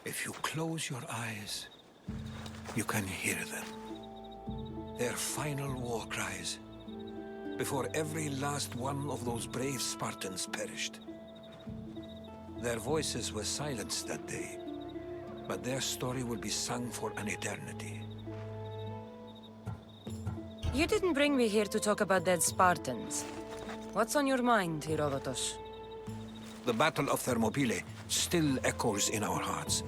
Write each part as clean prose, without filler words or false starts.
If you close your eyes, you can hear them. Their final war cries, before every last one of those brave Spartans perished. Their voices were silenced that day, but their story will be sung for an eternity. You didn't bring me here to talk about dead Spartans. What's on your mind, Herodotus? The Battle of Thermopylae still echoes in our hearts.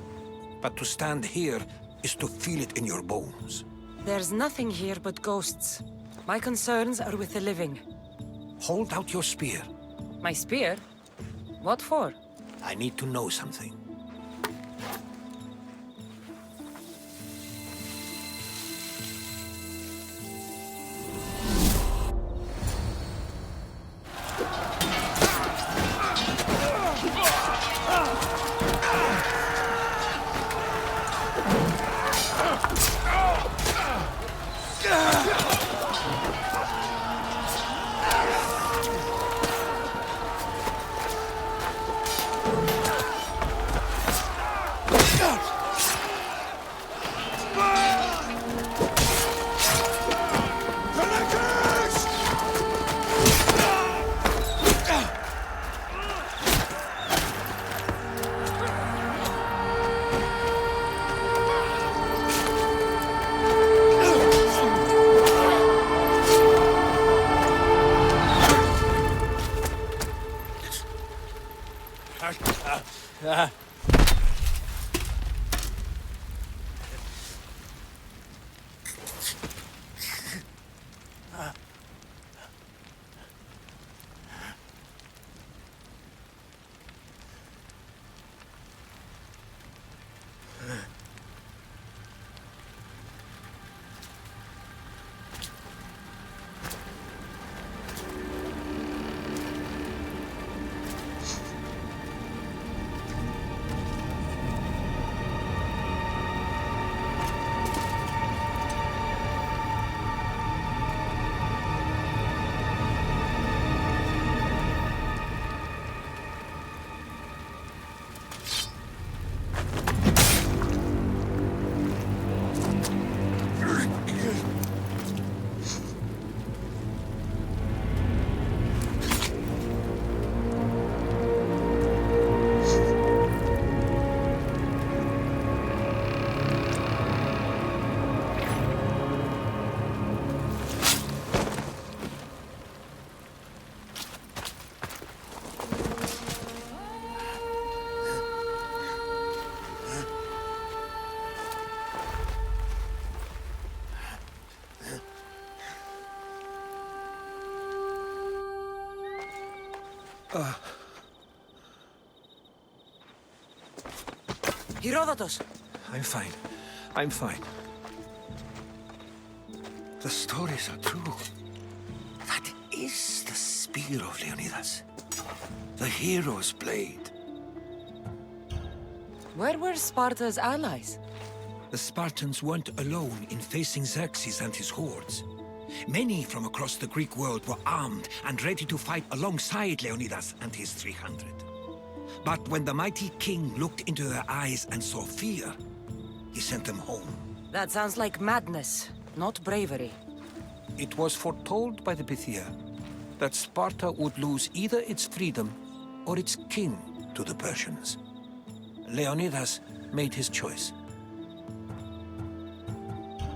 But to stand here is to feel it in your bones. There's nothing here but ghosts. My concerns are with the living. Hold out your spear. My spear? What for? I need to know something. Herodotus! I'm fine. I'm fine. The stories are true. That is the spear of Leonidas. The hero's blade. Where were Sparta's allies? The Spartans weren't alone in facing Xerxes and his hordes. Many from across the Greek world were armed and ready to fight alongside Leonidas and his 300. But when the mighty king looked into their eyes and saw fear, he sent them home. That sounds like madness, not bravery. It was foretold by the Pythia that Sparta would lose either its freedom or its king to the Persians. Leonidas made his choice.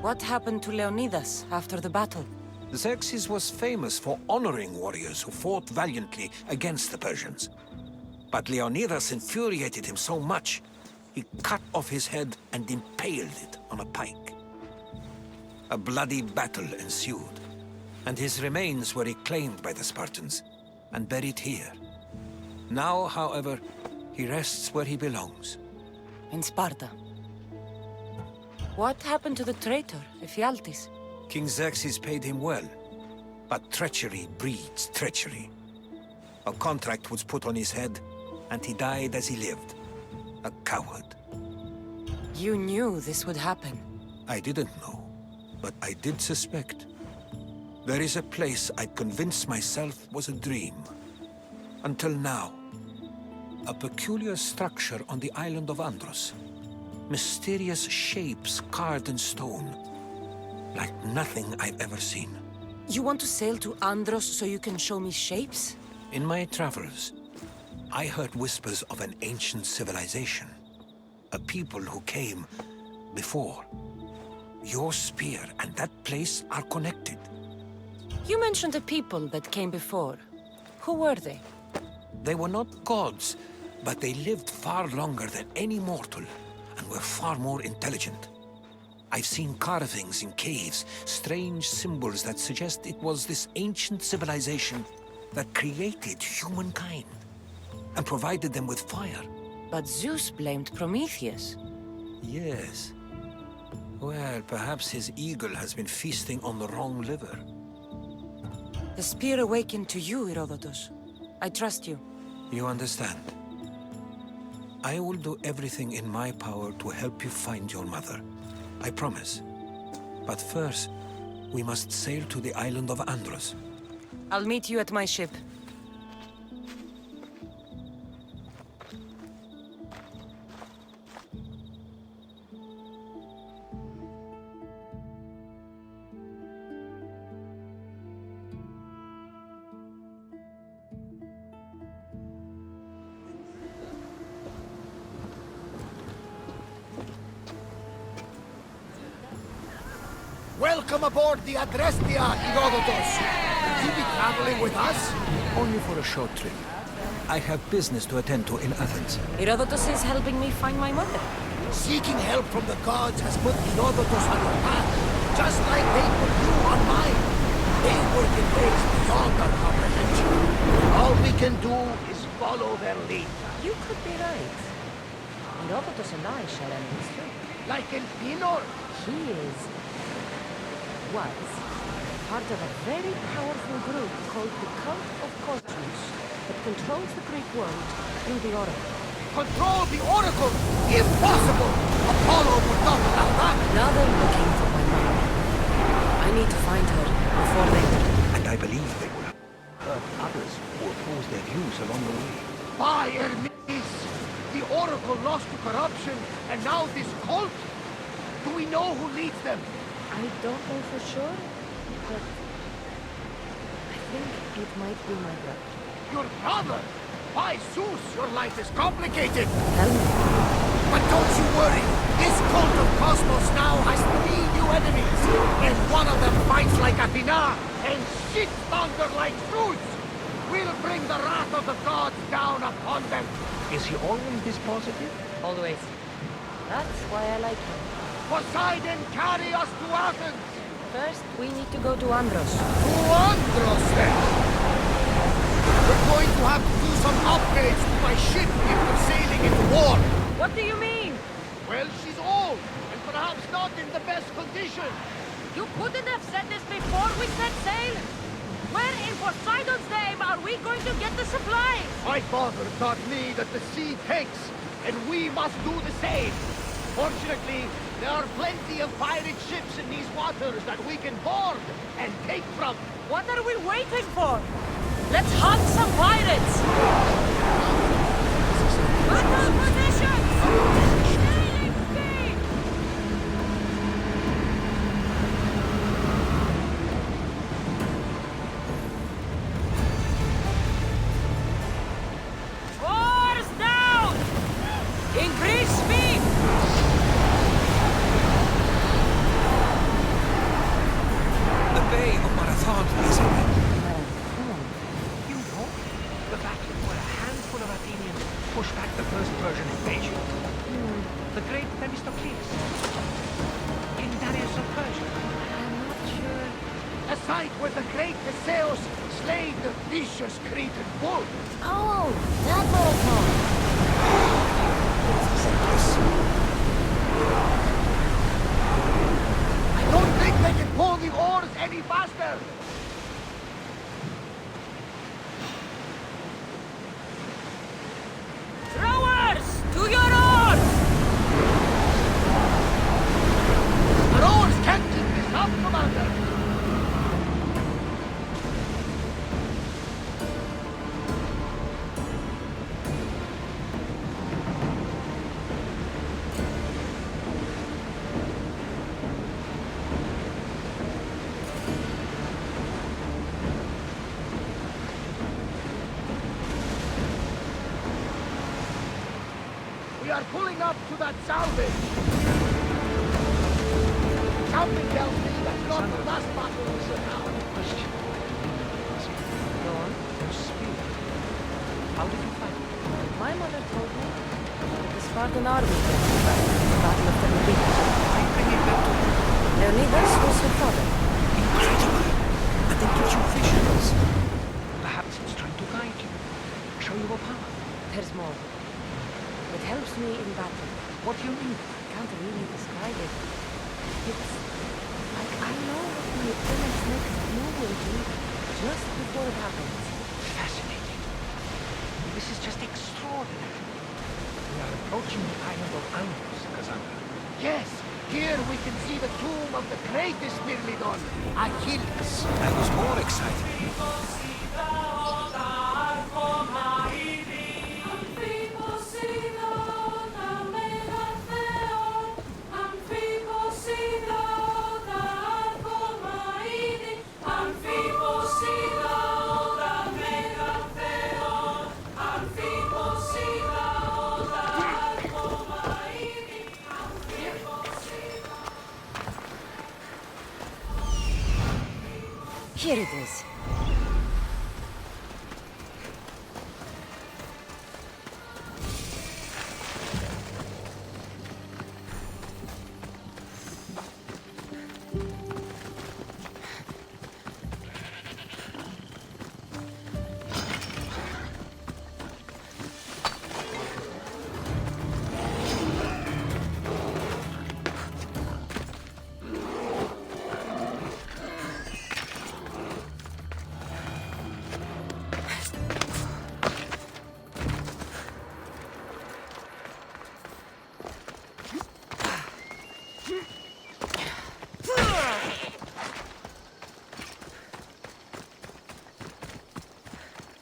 What happened to Leonidas after the battle? Xerxes was famous for honoring warriors who fought valiantly against the Persians. But Leonidas infuriated him so much, he cut off his head and impaled it on a pike. A bloody battle ensued, and his remains were reclaimed by the Spartans and buried here. Now, however, he rests where he belongs. In Sparta. What happened to the traitor, Ephialtes? King Xerxes paid him well, but treachery breeds treachery. A contract was put on his head, and he died as he lived. A coward. You knew this would happen. I didn't know, but I did suspect. There is a place I'd convinced myself was a dream. Until now. A peculiar structure on the island of Andros. Mysterious shapes carved in stone. Like nothing I've ever seen. You want to sail to Andros so you can show me shapes? In my travels, I heard whispers of an ancient civilization. A people who came before. Your spear and that place are connected. You mentioned a people that came before. Who were they? They were not gods, but they lived far longer than any mortal, and were far more intelligent. I've seen carvings in caves, strange symbols that suggest it was this ancient civilization that created humankind, and provided them with fire. But Zeus blamed Prometheus. Yes. Well, perhaps his eagle has been feasting on the wrong liver. The spear awakened to you, Herodotus. I trust you. You understand. I will do everything in my power to help you find your mother. I promise. But first, we must sail to the island of Andros. I'll meet you at my ship. Welcome aboard the Adrestia, Herodotus. Will you be traveling with us? Only for a short trip. I have business to attend to in Athens. Herodotus is helping me find my mother. Seeking help from the gods has put Herodotus on your path, just like they put you on mine. They work in ways beyond our comprehension. All we can do is follow their lead. You could be right. Herodotus and I share enemies too. Like in Pinor. He was part of a very powerful group called the Cult of Cosmos that controls the Greek world through the Oracle. Control the Oracle! Impossible! Apollo would not allow that! Now they're looking for my mother. I need to find her before they do. And I believe they will hurt others who oppose their views along the way. By Hermes! The Oracle lost to corruption, and now this cult? Do we know who leads them? I don't know for sure, but I think it might be my brother. Your brother? By Zeus, your life is complicated! Tell me. But don't you worry! This cult of Cosmos now has 3 new enemies! And one of them fights like Athena, and shits thunder like Zeus! We'll bring the wrath of the gods down upon them! Is he always this positive? Always. That's why I like him. Poseidon, carry us to Athens! First, we need to go to Andros. To Andros, then! We're going to have to do some upgrades to my ship if we're sailing into war! What do you mean? Well, she's old, and perhaps not in the best condition. You couldn't have said this before we set sail! Where in Poseidon's name are we going to get the supplies? My father taught me that the sea takes, and we must do the same. Fortunately, there are plenty of pirate ships in these waters that we can board and take from. What are we waiting for? Let's hunt some pirates! Battle positions! Sailing speed! Oars down! Increase speed! The Bay of Marathon is open. You know, the battle where a handful of Athenians pushed back the first Persian invasion. The great Themistocles. King Darius of Persia. I'm not sure. A site where the great Theseus slayed the vicious Cretan bull. Oh, that marathon! I don't think they can pull the oars any faster. Rowers! To your oars! The rowers can't keep this up, Commander. are pulling up to that salvage! Something tells me that not the last battle is around. Question. Go on. Your spear. How did you fight it? My mother told me that the Spartan army came to fight the Battle of Thermopylae. Why bring it back to me? Leonidas was her father. Incredible! And it gives you visions. Perhaps it's trying to guide you. Show you a path. There's more. It helps me in battle. What do you mean? I can't really describe it. It's like I know what my opponent's next move will be just before it happens. Fascinating. This is just extraordinary. We are approaching the island of Andros, Cassandra. Yes, here we can see the tomb of the greatest Myrmidon, Achilles. I was more excited. Here it is.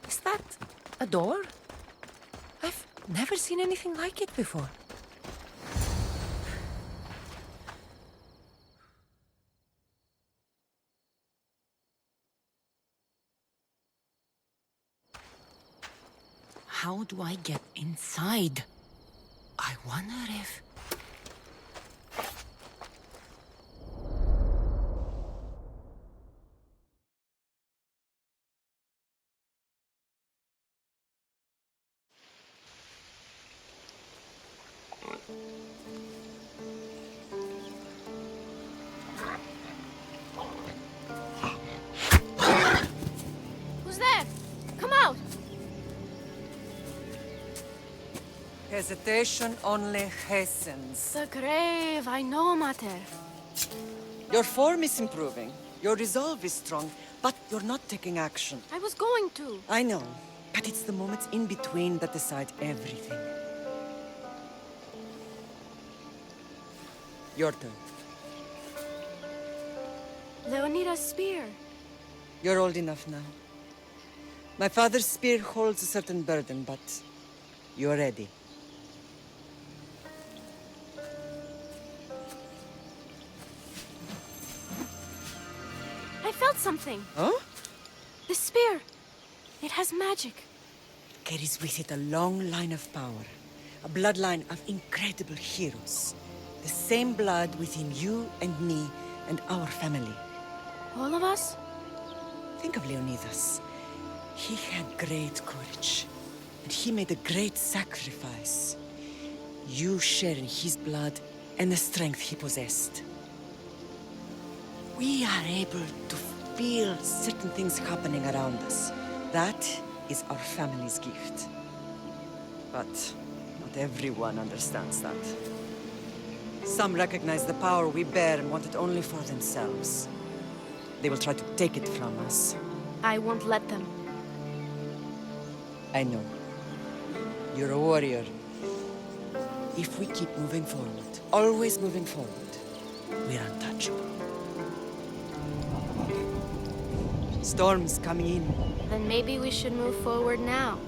Is that a door? I've never seen anything like it before. How do I get inside? I wonder if... Who's there? Come out! Hesitation only hastens. The grave, I know, Mater. Your form is improving. Your resolve is strong, but you're not taking action. I was going to. I know, but it's the moments in between that decide everything. Your turn. Leonidas' spear. You're old enough now. My father's spear holds a certain burden, but you're ready. I felt something. Huh? The spear. It has magic. Carries with it a long line of power. A bloodline of incredible heroes. The same blood within you and me and our family. All of us? Think of Leonidas. He had great courage. And he made a great sacrifice. You share in his blood and the strength he possessed. We are able to feel certain things happening around us. That is our family's gift. But not everyone understands that. Some recognize the power we bear and want it only for themselves. They will try to take it from us. I won't let them. I know. You're a warrior. If we keep moving forward, always moving forward, we're untouchable. Storm's coming in. Then maybe we should move forward now.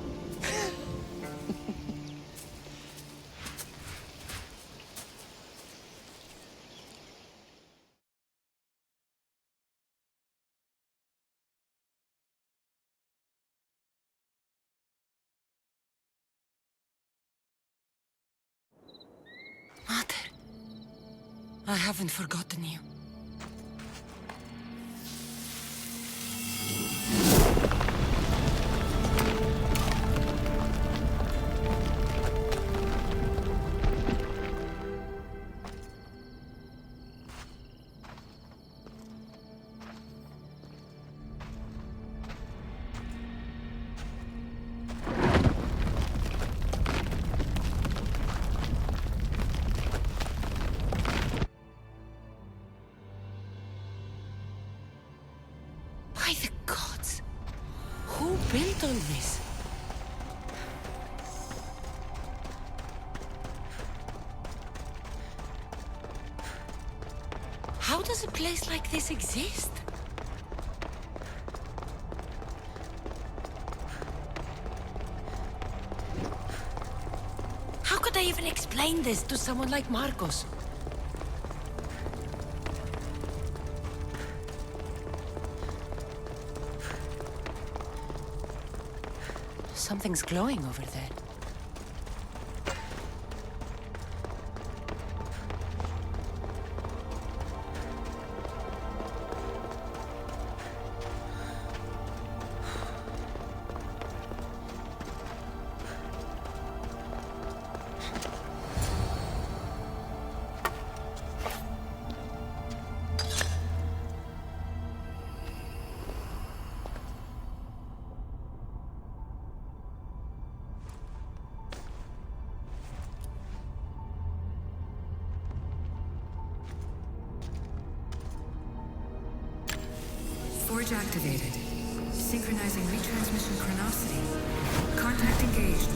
I haven't forgotten you. By the gods! Who built all this? How does a place like this exist? How could I even explain this to someone like Marcos? Something's glowing over there. Forge activated. Synchronizing retransmission chronicity. Contact engaged.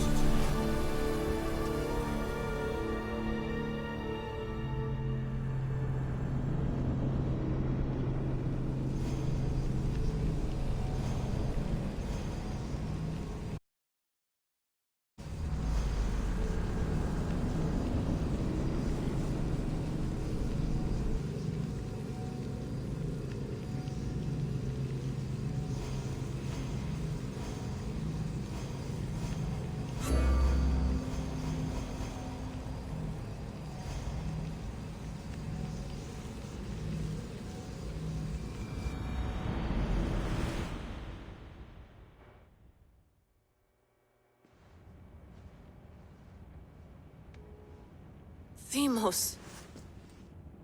Themos.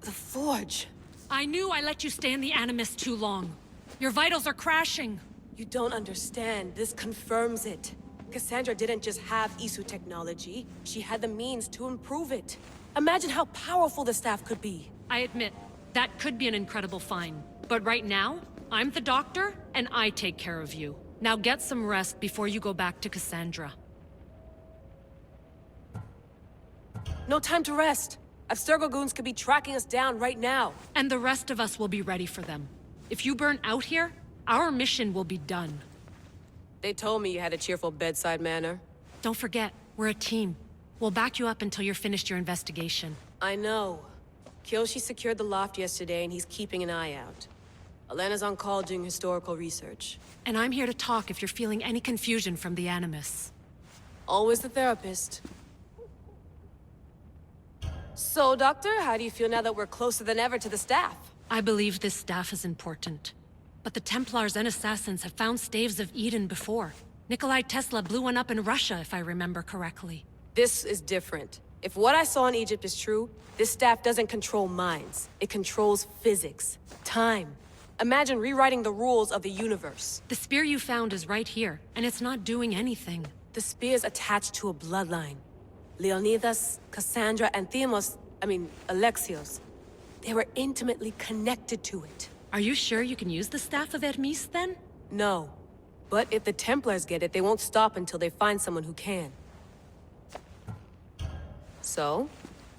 The Forge. I knew I let you stay in the Animus too long. Your vitals are crashing. You don't understand. This confirms it. Cassandra didn't just have Isu technology. She had the means to improve it. Imagine how powerful the staff could be. I admit, that could be an incredible find. But right now, I'm the doctor, and I take care of you. Now get some rest before you go back to Cassandra. No time to rest. Abstergo goons could be tracking us down right now. And the rest of us will be ready for them. If you burn out here, our mission will be done. They told me you had a cheerful bedside manner. Don't forget, we're a team. We'll back you up until you're finished your investigation. I know. Kyoshi secured the loft yesterday and he's keeping an eye out. Elena's on call doing historical research. And I'm here to talk if you're feeling any confusion from the Animus. Always the therapist. So, Doctor, how do you feel now that we're closer than ever to the staff? I believe this staff is important. But the Templars and Assassins have found staves of Eden before. Nikolai Tesla blew one up in Russia, if I remember correctly. This is different. If what I saw in Egypt is true, this staff doesn't control minds. It controls physics, time. Imagine rewriting the rules of the universe. The spear you found is right here, and it's not doing anything. The spear's attached to a bloodline. Leonidas, Cassandra, and Alexios. They were intimately connected to it. Are you sure you can use the Staff of Hermes, then? No. But if the Templars get it, they won't stop until they find someone who can. So,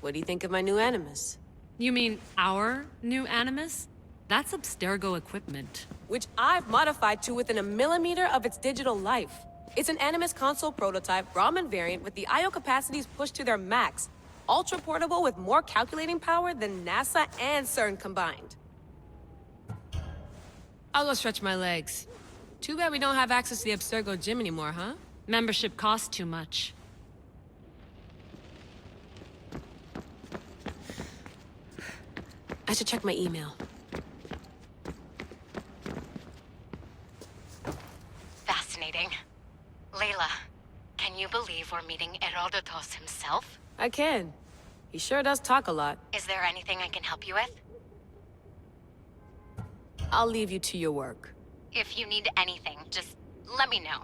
what do you think of my new Animus? You mean our new Animus? That's Abstergo equipment. Which I've modified to within a millimeter of its digital life. It's an Animus console prototype, Brahmin variant with the I/O capacities pushed to their max. Ultra portable with more calculating power than NASA and CERN combined. I'll go stretch my legs. Too bad we don't have access to the Abstergo gym anymore, huh? Membership costs too much. should check my email. Fascinating. Layla, can you believe we're meeting Herodotus himself? I can. He sure does talk a lot. Is there anything I can help you with? I'll leave you to your work. If you need anything, just let me know.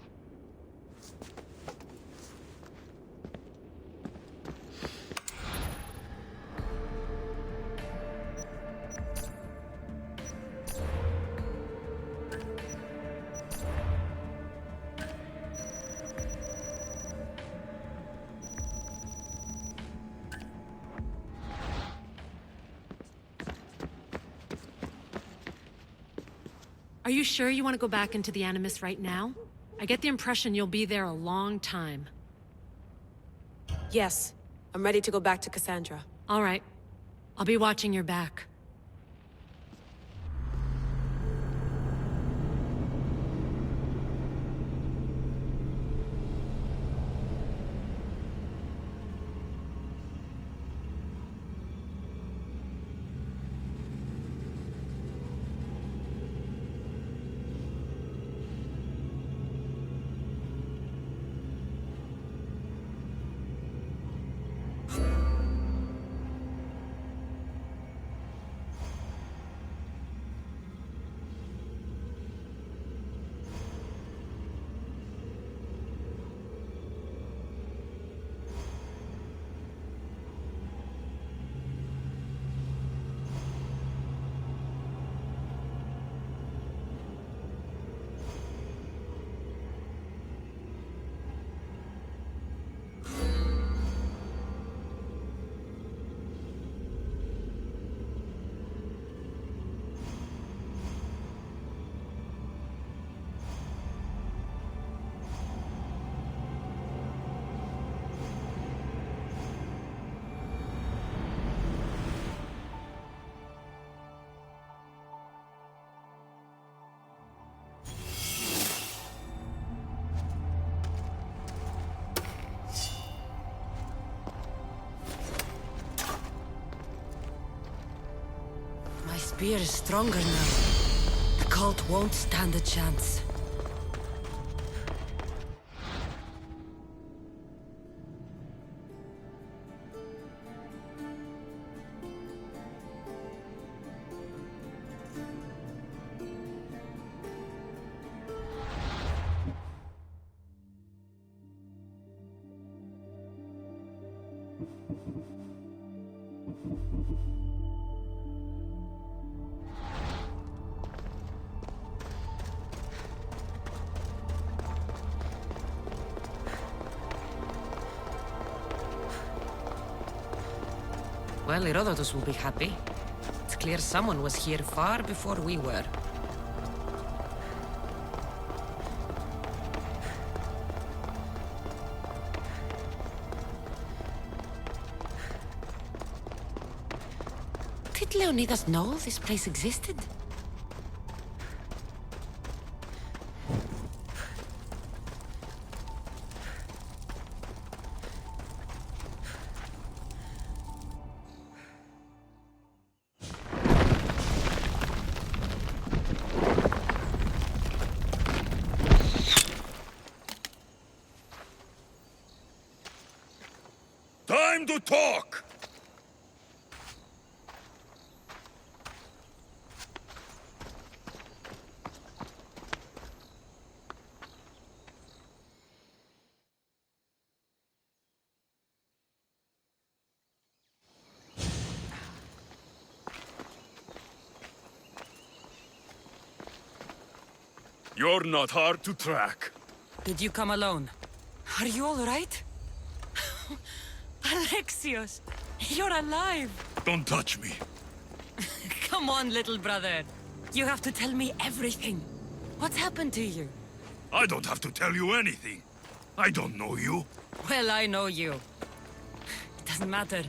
Are you sure you want to go back into the Animus right now? I get the impression you'll be there a long time. Yes, I'm ready to go back to Cassandra. All right. I'll be watching your back. My spear is stronger now. The cult won't stand a chance. Well, Herodotus will be happy. It's clear someone was here far before we were. Did Leonidas know this place existed? Time to talk! You're not hard to track. Did you come alone? Are you all right? Alexios, you're alive! Don't touch me. Come on, little brother. You have to tell me everything. What's happened to you? I don't have to tell you anything. I don't know you. Well, I know you. It doesn't matter.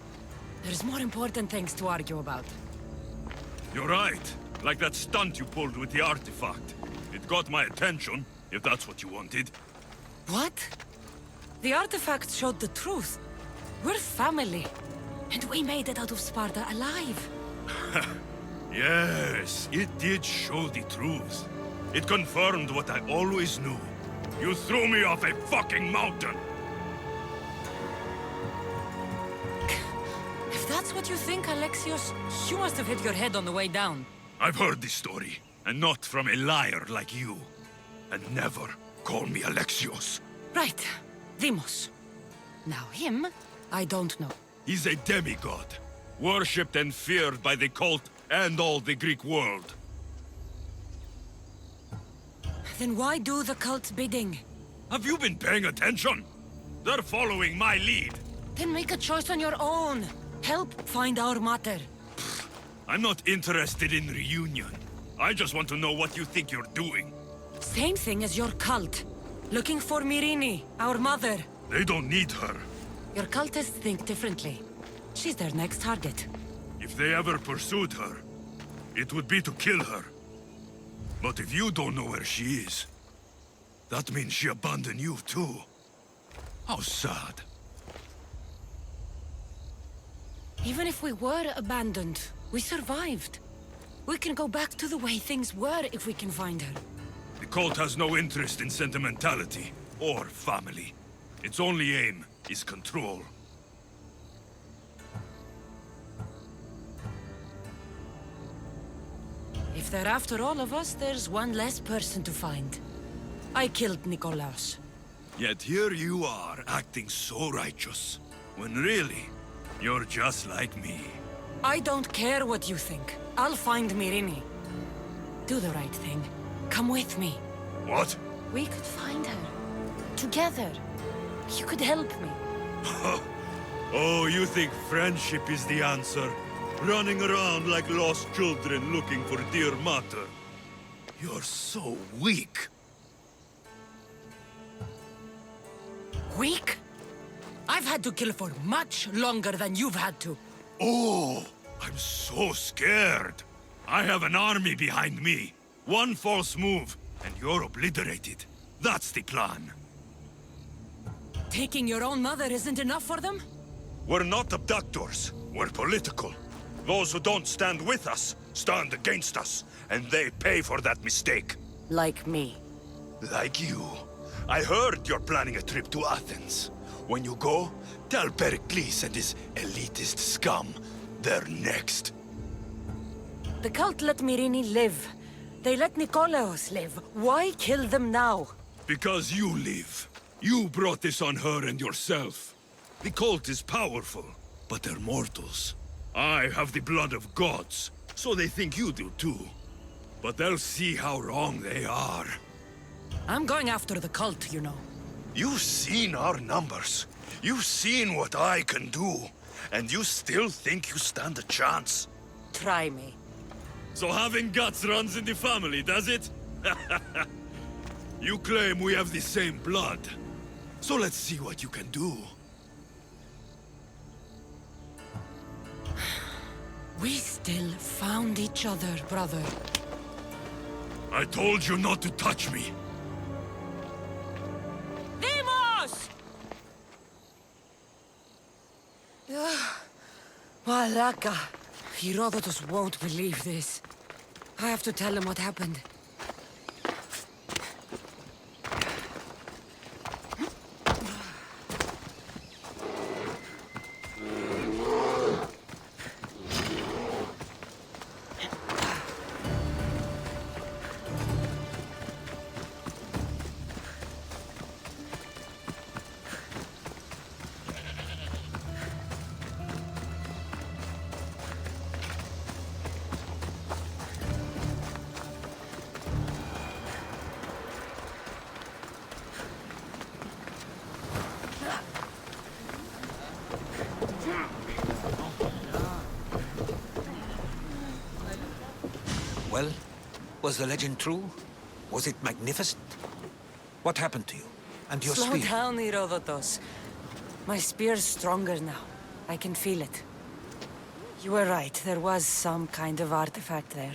There's more important things to argue about. You're right. Like that stunt you pulled with the artifact. It got my attention, if that's what you wanted. What? The artifact showed the truth. We're family. And we made it out of Sparta alive. Yes, it did show the truth. It confirmed what I always knew. You threw me off a fucking mountain! If that's what you think, Alexios, you must have hit your head on the way down. I've heard this story, and not from a liar like you. And never call me Alexios. Right. Demos. Now him, I don't know. He's a demigod, worshipped and feared by the cult and all the Greek world. Then why do the cult's bidding? Have you been paying attention? They're following my lead. Then make a choice on your own. Help find our mater. I'm not interested in reunion. I just want to know what you think you're doing. Same thing as your cult. Looking for Myrrine, our mother. They don't need her. Your cultists think differently. She's their next target. If they ever pursued her, it would be to kill her. But if you don't know where she is, that means she abandoned you too. How sad. Even if we were abandoned, we survived. We can go back to the way things were if we can find her. The cult has no interest in sentimentality or family. Its only aim is control. If they're after all of us, there's one less person to find. I killed Nikolaos. Yet here you are, acting so righteous, when really, you're just like me. I don't care what you think. I'll find Myrrine. Do the right thing. Come with me. What? We could find her. Together. You could help me. Oh, you think friendship is the answer? Running around like lost children looking for dear mater. You're so weak. Weak? I've had to kill for much longer than you've had to. Oh, I'm so scared. I have an army behind me. One false move, and you're obliterated. That's the plan. Taking your own mother isn't enough for them? We're not abductors. We're political. Those who don't stand with us, stand against us. And they pay for that mistake. Like me. Like you. I heard you're planning a trip to Athens. When you go, tell Pericles and his elitist scum they're next. The cult let Myrrine live. They let Nikolaos live. Why kill them now? Because you live. You brought this on her and yourself. The cult is powerful, but they're mortals. I have the blood of gods, so they think you do too. But they'll see how wrong they are. I'm going after the cult, you know. You've seen our numbers. You've seen what I can do. And you still think you stand a chance? Try me. So having guts runs in the family, does it? You claim we have the same blood. So let's see what you can do. We still found each other, brother. I told you not to touch me. Demos! Malaka. Herodotus won't believe this. I have to tell him what happened. Well, was the legend true? Was it magnificent? What happened to you? And your Slow spear? down, Herodotus. My spear's stronger now. I can feel it. You were right. There was some kind of artifact there.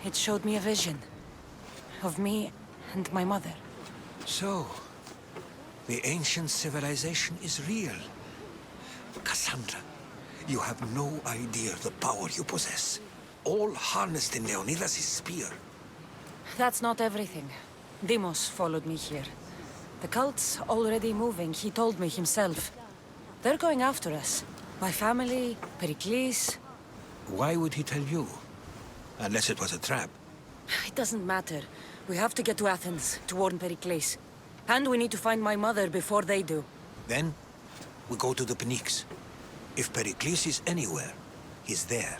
It showed me a vision. Of me and my mother. So, the ancient civilization is real. Cassandra, you have no idea the power you possess. all harnessed in Leonidas' spear. That's not everything. Deimos followed me here. The cult's already moving, he told me himself. They're going after us. My family, Pericles. Why would he tell you? Unless it was a trap. It doesn't matter. We have to get to Athens, to warn Pericles. And we need to find my mother before they do. Then, we go to the Pnyx. If Pericles is anywhere, he's there.